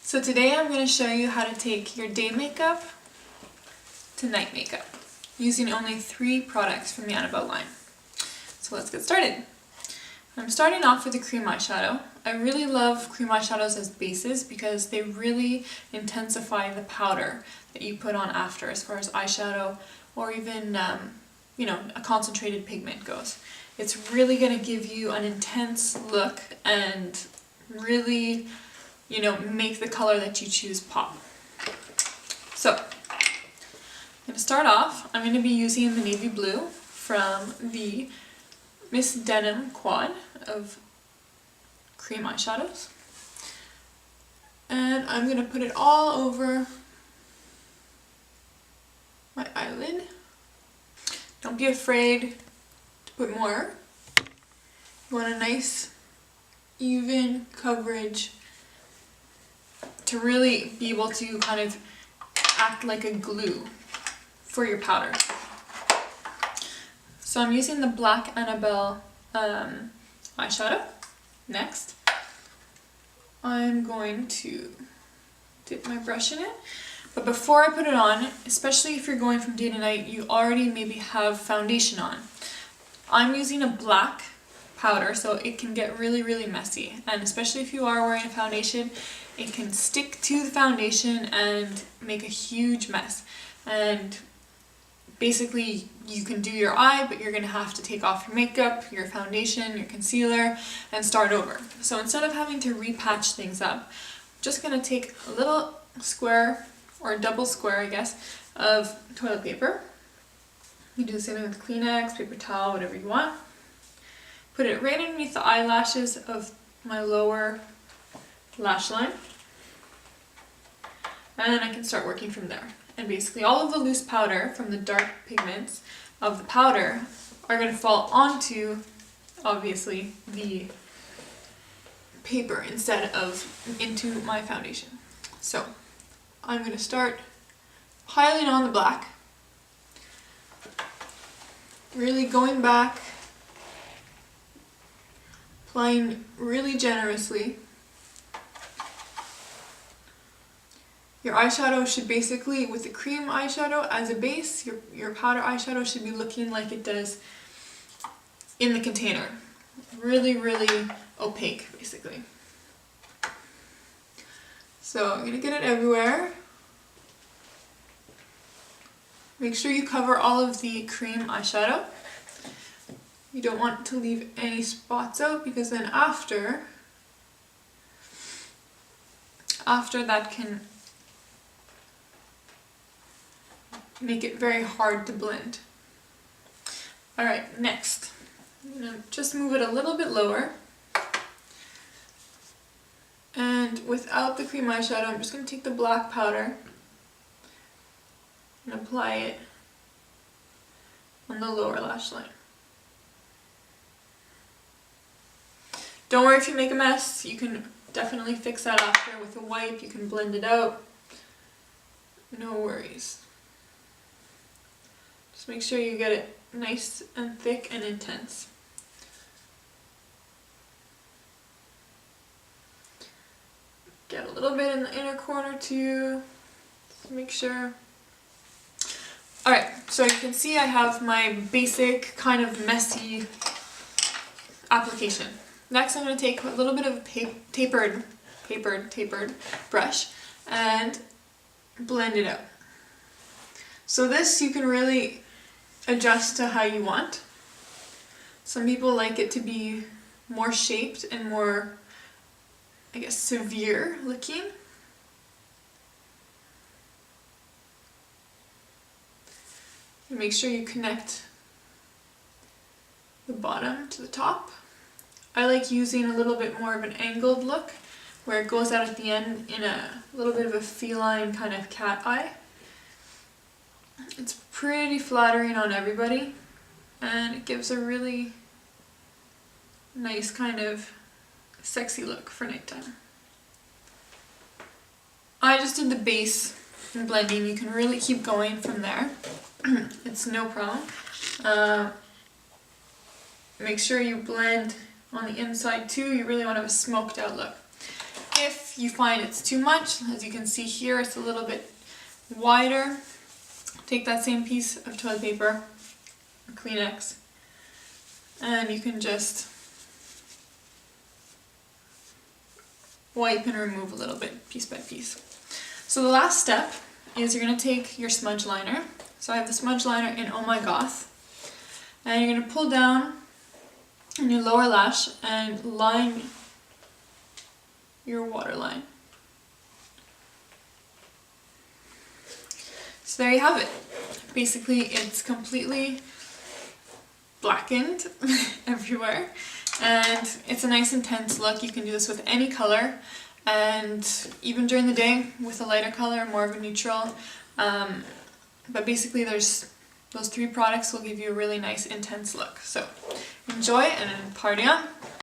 So today I'm going to show you how to take your day makeup to night makeup using only 3 products from the Annabelle line. So let's get started. I'm starting off with a cream eyeshadow. I really love cream eyeshadows as bases because they really intensify the powder that you put on after as far as eyeshadow or even a concentrated pigment goes. It's really going to give you an intense look and really make the color that you choose pop. So, I'm going to start off, I'm going to be using the navy blue from the Miss Denim quad of cream eyeshadows. And I'm going to put it all over my eyelid. Don't be afraid to put more. You want a nice, even coverage to really be able to kind of act like a glue for your powder. So I'm using the black Annabelle eyeshadow. Next, I'm going to dip my brush in it. But before I put it on, especially if you're going from day to night, you already maybe have foundation on. I'm using a black powder, so it can get really, really messy. And especially if you are wearing a foundation, it can stick to the foundation and make a huge mess. And basically, you can do your eye, but you're going to have to take off your makeup, your foundation, your concealer, and start over. So instead of having to repatch things up, I'm just going to take a little square, or a double square, I guess, of toilet paper. You do the same thing with Kleenex, paper towel, whatever you want. Put it right underneath the eyelashes of my lower lash line. And then I can start working from there. And basically all of the loose powder from the dark pigments of the powder are going to fall onto, obviously, the paper instead of into my foundation. So I'm going to start piling on the black, really going back, applying really generously. Your eyeshadow should basically, with the cream eyeshadow as a base, your powder eyeshadow should be looking like it does in the container. Really, really opaque, basically. So I'm going to get it everywhere. Make sure you cover all of the cream eyeshadow. You don't want to leave any spots out because then after that can make it very hard to blend. Alright, next. I'm going to just move it a little bit lower. And without the cream eyeshadow, I'm just going to take the black powder and apply it on the lower lash line. Don't worry if you make a mess, you can definitely fix that after with a wipe, you can blend it out. No worries. Just make sure you get it nice and thick and intense. Get a little bit in the inner corner too, just make sure. Alright, so you can see I have my basic kind of messy application. Next I'm going to take a little bit of a tapered brush and blend it out. So this you can really adjust to how you want. Some people like it to be more shaped and more, I guess, severe looking. And make sure you connect the bottom to the top. I like using a little bit more of an angled look where it goes out at the end in a little bit of a feline kind of cat eye. It's pretty flattering on everybody and it gives a really nice kind of sexy look for nighttime. I just did the base and blending. You can really keep going from there. It's no problem. Make sure you blend on the inside too. You really want to have a smoked out look. If you find it's too much, as you can see here, it's a little bit wider, take that same piece of toilet paper or Kleenex and you can just wipe and remove a little bit, piece by piece. So the last step is you're going to take your smudge liner. So I have the smudge liner in Oh My Goth. And you're going to pull down on your lower lash and line your waterline. So there you have it. Basically it's completely blackened everywhere and it's a nice intense look. You can do this with any color and even during the day with a lighter color, more of a neutral. But basically those three products will give you a really nice intense look. So enjoy and party on!